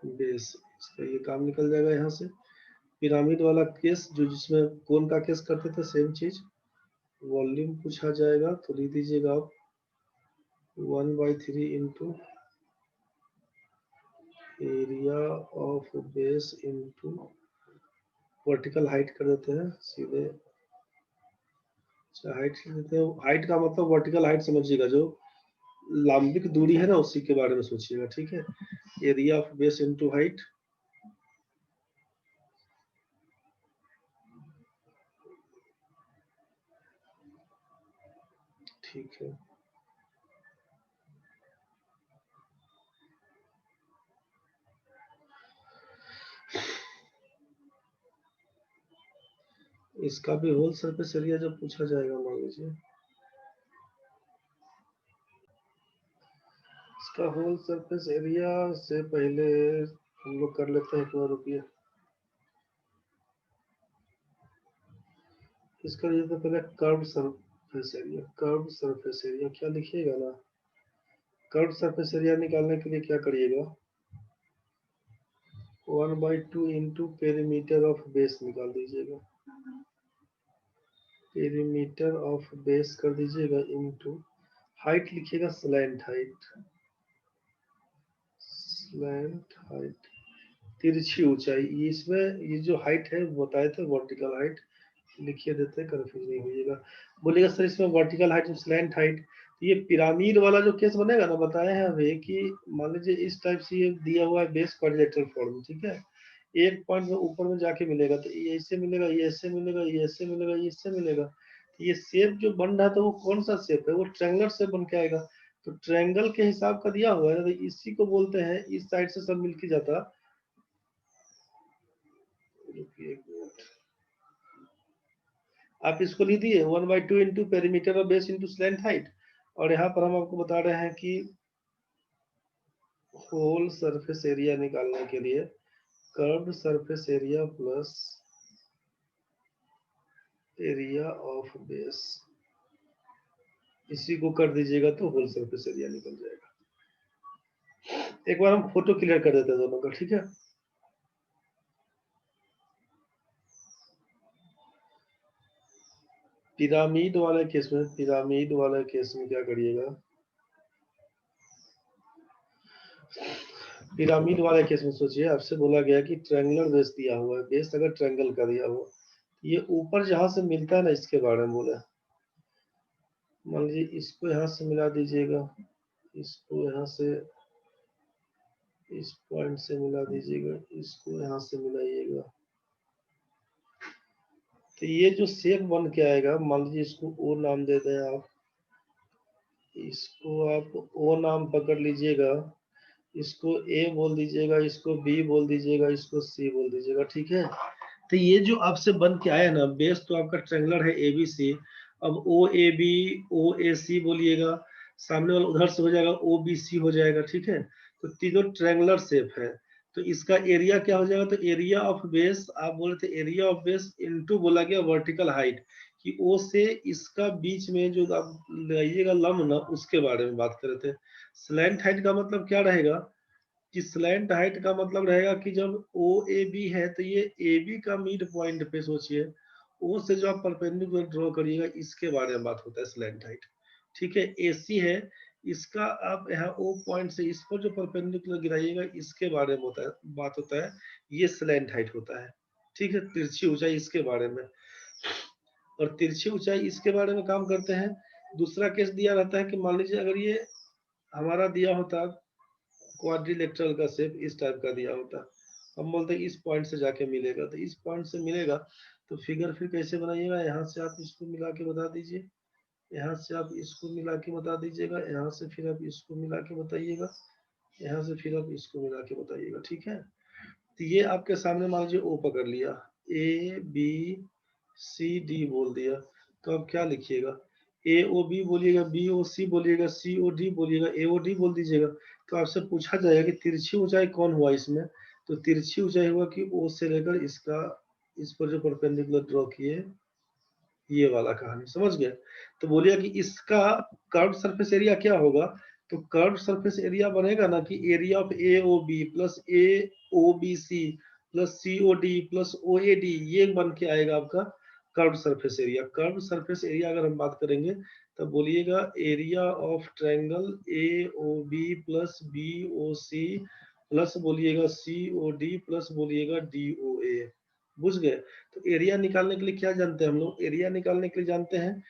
base. इसका ये काम निकल जाएगा यहाँ से। पिरामिड वाला केस जो जिसमें कोन का केस करते थे सेम चीज, वॉल्यूम पूछा जाएगा तो लिख दीजिएगा आप 1/3 into area of base into vertical height कर देते हैं सीधे। अच्छा हाइट लिख देते हैं, हाइट का मतलब वर्टिकल हाइट समझिएगा, जो लंबिक दूरी है ना उसी के बारे में सोचिएगा। ठीक है, area of base into height. ठीक है, इसका भी होल सरफेस एरिया जब पूछा जाएगा, मान लीजिए इसका होल सरफेस एरिया से पहले हम लोग कर लेते हैं एक बार, रुकिए। इसका ये तो पहले curve surface area, curve surface area क्या लिखिएगा ना, कर्व सरफेस एरिया निकालने के लिए क्या करिएगा 1/2 इंटू पेरीमीटर ऑफ बेस निकाल दीजिएगा। पेरीमीटर ऑफ बेस कर दीजिएगा इंटू हाइट लिखिएगा स्लैंट हाइट, स्लैंट हाइट तिरछी ऊंचाई। इसमें ये जो हाइट है बताए थे वर्टिकल हाइट, लिखिए देते कंफ्यूज नहीं होइएगा। बोलिएगा सर इसमें वर्टिकल हाइट स्लैंट हाइट, ये पिरामिड वाला जो केस बनेगा ना, बताए हैं अभी कि मान लीजिए इस टाइप से ये दिया हुआ है बेस क्वाड्रिलेटरल फॉर्म। ठीक है, एक पॉइंट में ऊपर में जाके मिलेगा तो ये ऐसे मिलेगा, ये ऐसे मिलेगा, ये ऐसे मिलेगा, ये इससे मिलेगा। तो ये शेप जो बन रहा है तो वो कौन सा शेप है, वो ट्रायंगुलर शेप बन के आएगा। तो ट्रायंगल के हिसाब का दिया हुआ है, तो इसी को बोलते हैं, इस साइड से सब मिल के जाता। आप इसको लीजिए 1/2 इंटू पेरीमीटर और बेस इंटू स्लैंट हाइट। और यहाँ पर हम आपको बता रहे हैं कि होल सरफेस एरिया निकालने के लिए curved surface area plus area of base, इसी को कर दीजिएगा तो होल सरफेस एरिया निकल जाएगा। एक बार हम फोटो क्लियर कर देते हैं दोनों का। ठीक है, पिरामिड वाले केस में, पिरामिड वाले केस में क्या करिएगा, पिरामिड वाले केस में सोचिए आपसे बोला गया कि ट्रायंगुलर बेस दिया हुआ है, बेस अगर ट्रायंगल का दिया हुआ, ये ऊपर जहां से मिलता है ना इसके बारे में बोला। मान लीजिए इसको यहाँ से मिला दीजिएगा, इसको यहाँ से इस पॉइंट से मिला दीजिएगा, इसको यहाँ से मिलाइएगा, तो ये जो शेप बन के आएगा, मान लीजिए इसको ओ नाम दे दें आप, इसको आप ओ नाम पकड़ लीजिएगा, इसको ए बोल दीजिएगा, इसको बी बोल दीजिएगा, इसको सी बोल दीजिएगा। ठीक है, तो ये जो आपसे बन के आया ना बेस, तो आपका ट्रायंगुलर है ए बी सी। अब ओ ए बी ओ ए सी बोलिएगा, सामने वाला उधर से हो जाएगा ओ बी सी हो जाएगा। ठीक है, तो तीनों ट्रायंगुलर शेप है, तो इसका एरिया क्या हो जाएगा, तो एरिया ऑफ बेस आप बोले थे, एरिया ऑफ बेस इनटू बोला गया वर्टिकल हाइट, कि ओ से इसका बीच में जो आप लगाइएगा लंब ना, उसके बारे में बात कर रहे थे। स्लैंट हाइट का मतलब क्या रहेगा, कि स्लैंट हाइट का मतलब रहेगा कि जब ओ ए बी है तो ये ए बी का मिड पॉइंट पे सोचिए, ओ से जो आप परपेंडिकुलर ड्रॉ करिएगा इसके बारे में बात होता है स्लैंट हाइट। ठीक है, ए सी है, इसका आप यहाँ ओ पॉइंट से इस पर जो परपेंडिकुलर गिराइएगा इसके बारे में होता है, बात होता है, ये स्लैंट हाइट होता है। ठीक है, तिरछी ऊंचाई इसके बारे में, और तिरछी ऊंचाई इसके बारे में काम करते हैं। दूसरा केस दिया रहता है कि मान लीजिए अगर ये हमारा दिया होता क्वाड्रिलेटरल का शेप इस टाइप का दिया होता है, हम बोलते हैं इस पॉइंट से जाके मिलेगा, तो इस पॉइंट से मिलेगा तो फिगर फिर कैसे बनाइएगा, यहाँ से आप इसको मिला के बता दीजिए, यहाँ से आप इसको मिला के बता दीजिएगा, यहाँ से फिर आप इसको मिला के बताइएगा, यहाँ से फिर आप इसको मिला के बताइएगा, ठीक है। तो ये आपके सामने मान लीजिए ओ पकड़ लिया, ए बी सी डी बोल दिया, तो अब क्या लिखिएगा, ए ओ बी बोलिएगा, बी ओ सी बोलिएगा, सी ओ डी बोलिएगा, ए ओ डी बोल दीजिएगा। तो आपसे पूछा जाएगा कि तिरछी ऊंचाई कौन हुआ इसमें, तो तिरछी ऊंचाई हुआ कि ओ से लेकर इसका इस पर जो परपेंडिकुलर ड्रॉ किए ये वाला कहानी, समझ गए। तो बोलिए कि इसका कर्व सरफेस एरिया क्या होगा, तो कर्व सरफेस एरिया बनेगा ना कि area of A O B plus A O B C plus C O D plus O A D, ये बन के आएगा आपका curve surface area. Curve surface area अगर हम बात करेंगे तो बोलिएगा area of triangle A O B plus B O C plus बोलिएगा सी ओ डी प्लस बोलिएगा डी ओ ए, बुझ गए। तो एरिया निकालने के लिए क्या जानते हैं हम लोग, एरिया निकालने के लिए जानते हैं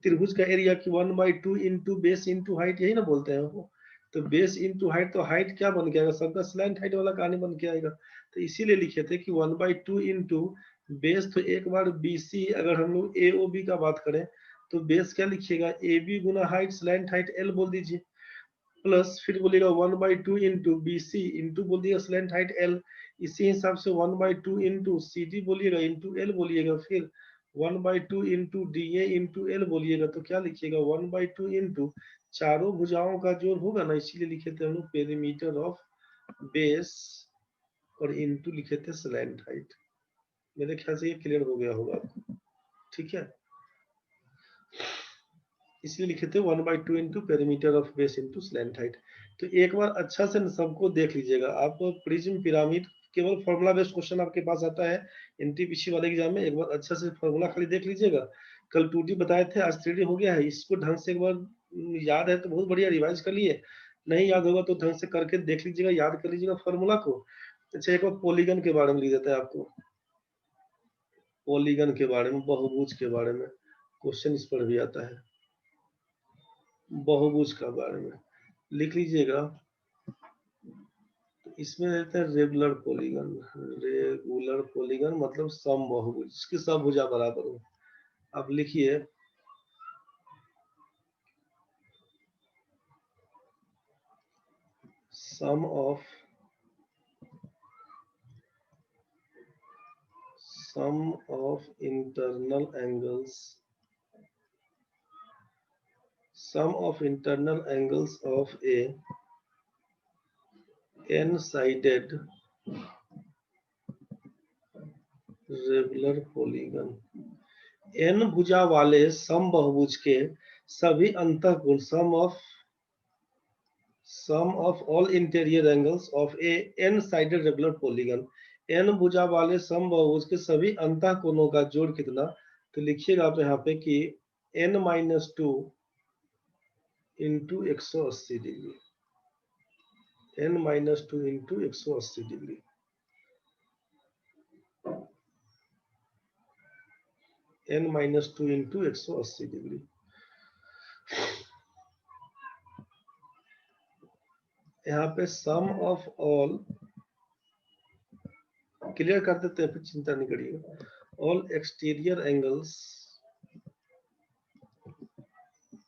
त्रिभुज का एरिया की 1/2 इंटू बेस इंटू हाइट, यही ना बोलते हैं वो। तो बेस इंटू हाइट, तो हाइट क्या बन के आएगा, सबका स्लैंट हाइट वाला कहानी बन के आएगा। तो इसीलिए लिखे थे कि 1/2 इंटू बेस, तो एक बार BC अगर हम लोग AOB का बात करें तो बेस क्या लिखिएगा, AB गुना हाइट स्लैंट हाइट L बोल दीजिए, प्लस फिर बोलिएगा 1/2 इंटू BC इंटू बोल दिएगा स्लैंट हाइट L, इसी हिसाब से 1/2 इंटू CD बोलिएगा इंटू L बोलिएगा, फिर 1/2 इंटू DA इंटू L बोलिएगा, तो क्या लिखिएगा 1/2 इंटू चारों भुजाओं का जोड़ होगा ना, इसीलिए लिखे थे हम लोग पेरीमीटर ऑफ बेस और इंटू लिखे थे स्लैंट हाइट। मेरे ख्याल से ये क्लियर हो गया होगा आपको, ठीक है। इसलिए लिखे थे 1/2 into perimeter of base into slant height. तो एक बार अच्छा से सबको देख लीजिएगा, आप प्रिज्म पिरामिड केवल फॉर्मूला बेस्ड क्वेश्चन आपके पास आता है NTPC वाले एग्जाम में, एक बार अच्छा से फॉर्मूला खाली देख लीजिएगा। कल 2D बताए थे, आज 3D हो गया है, इसको ढंग से एक बार याद है तो बहुत बढ़िया रिवाइज कर लिए, नहीं याद होगा तो ढंग से करके देख लीजिएगा, याद कर लीजिएगा फॉर्मूला को। अच्छा एक बार पॉलीगन के बारे में लिख देता है आपको, पॉलीगन के बारे में, बहुभुज के बारे में क्वेश्चन इस पर भी आता है, बहुभुज का बारे में लिख लीजिएगा। तो इसमें रहता है रेगुलर पॉलीगन, रेगुलर पॉलीगन मतलब सम बहुभुज, इसकी सब भुजा बराबर हो। अब लिखिए sum of internal angles, sum of internal angles of a n-sided regular polygon, n भुजा वाले सम बहुभुज के सभी अंतःकोण, sum of all interior angles of a n-sided regular polygon, n भुजा वाले सम बहुभुज के सभी अंतःकोणों का जोड़ कितना, तो लिखिएगा आप यहाँ पे कि n-2 into 180 degree, n-2 into 180 degree, n-2 into 180 degree. यहाँ पे सम ऑफ ऑल क्लियर कर देते हैं, फिर चिंता नहीं करिएगा, all exterior angles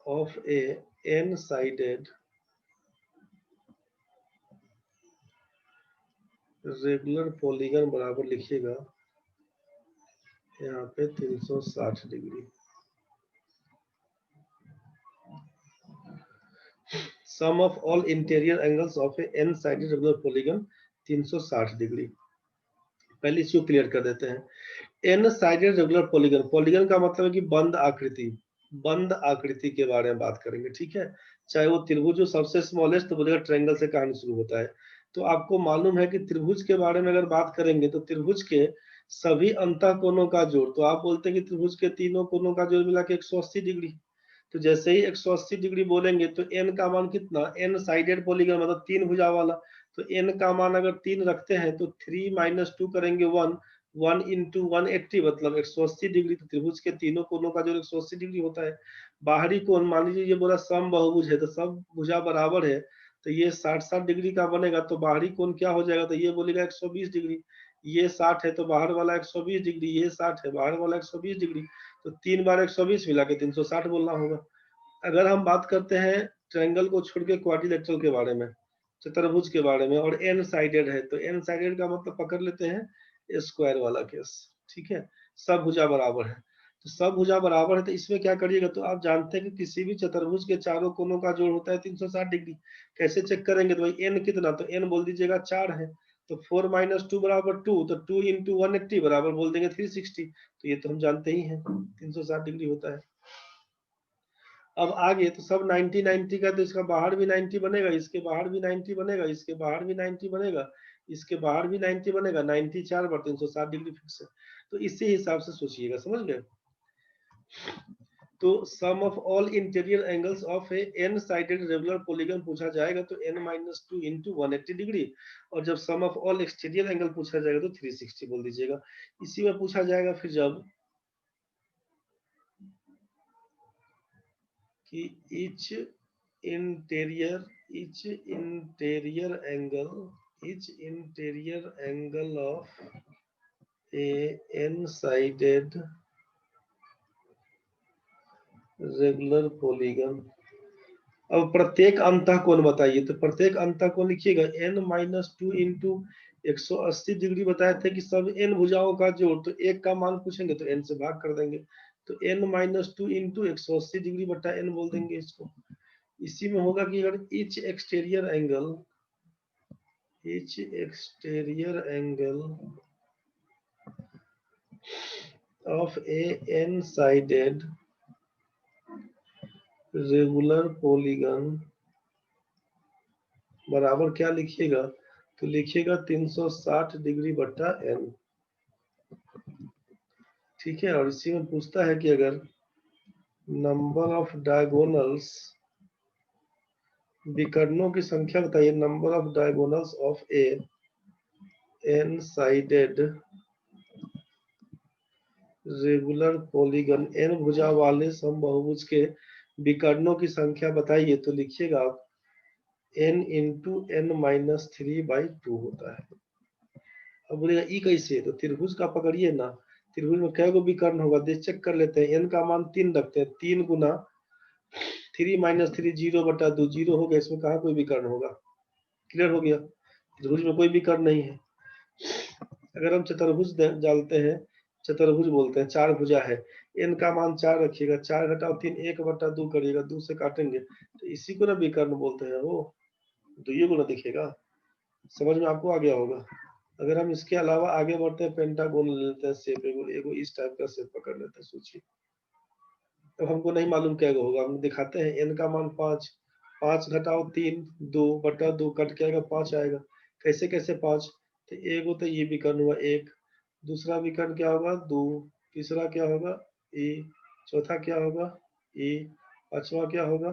of a n-sided regular polygon बराबर लिखिएगा यहाँ पे 360 degree. Sum of all interior angles of a n-sided regular polygon 360 degree. पहले इसको क्लियर कर देते हैं। n-sided रेगुलर पॉलीगन, पॉलीगन का मतलब है कि बंद आकृति, बंद आकृति के बारे में बात करेंगे, ठीक है। चाहे वो त्रिभुज जो सबसे स्मॉलेस्ट तो बोलेगा ट्रायंगल से कहानी शुरू होता है। तो आपको मालूम है कि त्रिभुज के बारे में अगर बात करेंगे तो त्रिभुज के सभी अंतःकोणों का जोड़, तो आप बोलते हैं कि त्रिभुज के तीनों कोणों का जोड़ मिला के 180 डिग्री। तो जैसे ही 180 डिग्री बोलेंगे तो n का मान कितना, n-sided पॉलीगन मतलब तीन भुजा वाला, तो n का मान अगर 3 रखते हैं तो 3 - 2 करेंगे 1, 1 इंटू 180 मतलब 180 डिग्री। तो त्रिभुज के तीनों कोणों का जो 180 डिग्री होता है। बाहरी कोण मान लीजिए ये बोला सम बहुभुज है तो सब भुजा बराबर है, तो ये 60 डिग्री का बनेगा, तो बाहरी कोण क्या हो जाएगा, तो ये बोलेगा 120 डिग्री। ये 60 है तो बाहर वाला 120 डिग्री, ये 60 है बाहर वाला 120 डिग्री, तो 3 बार 120 मिला के 360 बोलना होगा। अगर हम बात करते हैं ट्रायंगल को छोड़ के क्वाड्रिलेटरल के बारे में, चतुर्भुज के बारे में, और एन साइडेड है, तो एन साइडेड का मतलब पकड़ लेते हैं स्क्वायर वाला केस, ठीक है। सब भुजा बराबर है, तो सब भुजा बराबर है, तो इसमें क्या करिएगा, तो आप जानते हैं कि किसी भी चतुर्भुज के चारों कोनों का जोड़ होता है 360 डिग्री। कैसे चेक करेंगे, तो भाई एन कितना, तो एन बोल दीजिएगा 4 है, तो 4 - 2 बराबर 2, तो 2 × 180 बराबर बोल देंगे 360, तो ये तो हम जानते ही हैं 360 डिग्री होता है। अब आगे तो सब 90 90 का, तो इसका बाहर भी 90 बनेगा, इसके बाहर भी 90 बनेगा, इसके बाहर भी 90 बनेगा, इसके बाहर भी 90 बनेगा, 90 4 बार 360 डिग्री फिक्स है। तो इसी हिसाब से सोचिएगा, समझ गए। तो sum of all interior angles of a N sided regular polygon पूछा जाएगा तो n - 2 × 180 डिग्री, और जब सम ऑफ ऑल एक्सटीरियर एंगल पूछा जाएगा तो 360 बोल दीजिएगा। इसी में पूछा जाएगा फिर जब कि each interior angle of a n-sided regular polygon. अब प्रत्येक अंतःकोण बताइए, तो प्रत्येक अंतःकोण लिखिएगा n - 2 × 180 डिग्री बताए थे कि सब n भुजाओं का जोड़, तो एक का मान पूछेंगे तो n से भाग कर देंगे, तो n - 2 × 180 डिग्री बटा n बोल देंगे इसको। इसी में होगा कि अगर each exterior angle of a n-sided regular polygon बराबर क्या लिखिएगा, तो लिखिएगा 360 डिग्री बटा n, ठीक है। और इसी में पूछता है कि अगर नंबर ऑफ डायगोनल्स, विकर्णों की संख्या बताइए, number of diagonals of a N sided regular polygon, N भुजा वाले समबाहुभुज के विकर्णों की संख्या बताइए, तो लिखिएगा आप n × n - 3/2 होता है। अब बोलेगा ई कैसे, तो त्रिभुज का पकड़िए ना, त्रिभुज में कै गो विकर्ण होगा, देख चेक कर लेते हैं। n का मान 3 रखते हैं, 3 × 3 - 3 0 बटा 2 0 हो गया, इसमें कहाँ कोई विकर्ण होगा, क्लियर हो गया। त्रिभुज में कोई विकर्ण नहीं है। अगर हम चतुर्भुज डालते हैं, चतुर्भुज बोलते हैं, 4 भुजा है, n का मान 4 रखिएगा, 4 घटाओ 3 1 बटा 2 करिएगा, 2 से काटेंगे, तो इसी को ना विकर्ण बोलते हैं, वो दुइये गुना दिखेगा। समझ में आपको आ गया होगा। अगर हम इसके अलावा आगे बढ़ते हैं, पेंटागोन ले लेते हैं शेप, एगो इस टाइप का शेप पकड़ लेते हैं, सोचिए। तो हमको नहीं मालूम क्या होगा, हम दिखाते हैं n का मान 5, 5 घटाओ 3 2 बटा 2 कट के आएगा 5 आएगा। कैसे कैसे 5, तो एगो तो ये विकर्ण हुआ 1, दूसरा विकर्ण क्या होगा 2, तीसरा क्या होगा e, चौथा क्या होगा e, पांचवा क्या होगा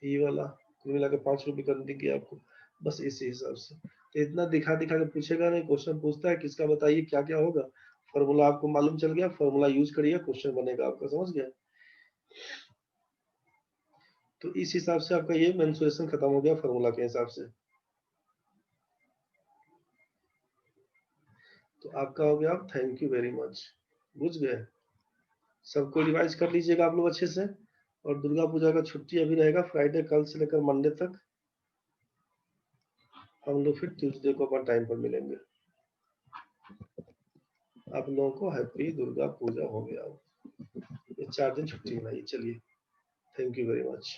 e वाला। कुल मिला के 5 विकर्ण दिख गया आपको, बस इसी हिसाब से। तो इतना दिखा दिखा के पूछेगा नहीं, क्वेश्चन पूछता है किसका बताइए क्या क्या होगा, फॉर्मूला आपको मालूम चल गया, फॉर्मूला यूज करिए, क्वेश्चन बनेगा आपका, समझ गया। तो इस हिसाब से आपका ये मेंसुरेशन खत्म हो गया फॉर्मूला के हिसाब से। तो आपका हो गया, थैंक यू वेरी मच, बुझ गए। सबको रिवाइज कर लीजिएगा आप लोग अच्छे से। और दुर्गा पूजा का छुट्टी अभी रहेगा फ्राइडे, कल से लेकर मंडे तक। हम लोग फिर ट्यूसडे को अपना टाइम पर मिलेंगे। आप लोगों को हैप्पी दुर्गा पूजा हो गया। ये 4 दिन छुट्टी बनाइए, चलिए, थैंक यू वेरी मच।